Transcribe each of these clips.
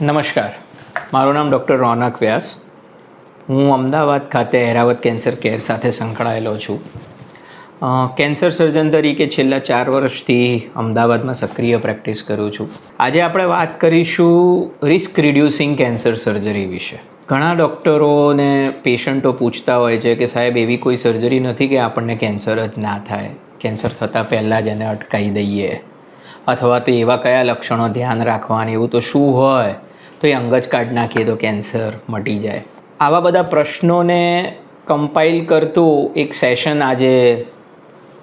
નમસ્કાર, મારું નામ ડૉક્ટર રોનક વ્યાસ. હું અમદાવાદ ખાતે એરાવત કેન્સર કેર સાથે સંકળાયેલો છું. કેન્સર સર્જન તરીકે છેલ્લા 4 વર્ષથી અમદાવાદમાં સક્રિય પ્રેક્ટિસ કરું છું. આજે આપણે વાત કરીશું રિસ્ક રિડ્યુસિંગ કેન્સર સર્જરી વિશે. ઘણા ડૉક્ટરોને પેશન્ટો પૂછતા હોય છે કે સાહેબ એવી કોઈ સર્જરી નથી કે આપણને કેન્સર જ ના થાય, કેન્સર થતાં પહેલાં જ એને અટકાવી દઈએ, અથવા તો એવા કયા લક્ષણો ધ્યાન રાખવાની, એવું તો શું હોય તો એ અંગ જ કાઢી નાખીએ તો કેન્સર મટી જાય. આવા બધા પ્રશ્નોને કમ્પાઇલ કરતું એક સેશન આજે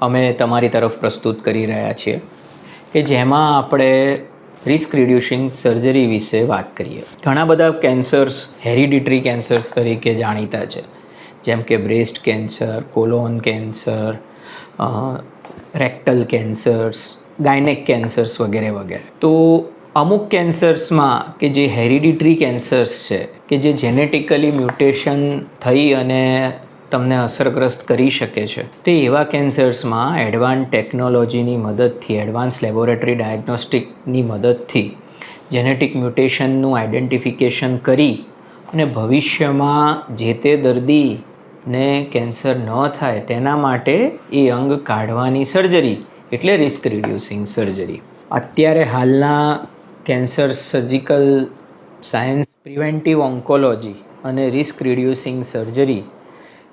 અમે તમારી તરફ પ્રસ્તુત કરી રહ્યા છીએ કે જેમાં આપણે રિસ્ક રિડ્યુસિંગ સર્જરી વિશે વાત કરીએ. ઘણા બધા કેન્સર્સ હેરિડિટરી કેન્સર્સ તરીકે જાણીતા છે, જેમ કે breast cancer, colon cancer, rectal cancers, ગાયનેક કેન્સર્સ વગેરે વગેરે. તો અમુક કેન્સર્સમાં કે જે હેરિડિટરી કેન્સર્સ છે, કે જે જેનેટિકલી મ્યુટેશન થઈ અને તમને અસરગ્રસ્ત કરી શકે છે, તે એવા કેન્સર્સમાં એડવાન્સ ટેકનોલોજીની મદદથી, એડવાન્સ લેબોરેટરી ડાયગ્નોસ્ટિકની મદદથી જેનેટિક મ્યુટેશનનું આઈડેન્ટિફિકેશન કરી અને ભવિષ્યમાં જે તે દર્દીને કેન્સર ન થાય તેના માટે એ અંગ કાઢવાની સર્જરી એટલે રિસ્ક રિડ્યુસિંગ સર્જરી. અત્યારે હાલના cancer surgical science, preventive oncology અને રિસ્ક રિડ્યુસિંગ સર્જરી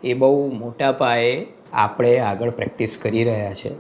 એ બહુ મોટા પાયે આપણે આગળ પ્રેક્ટિસ કરી રહ્યા છે.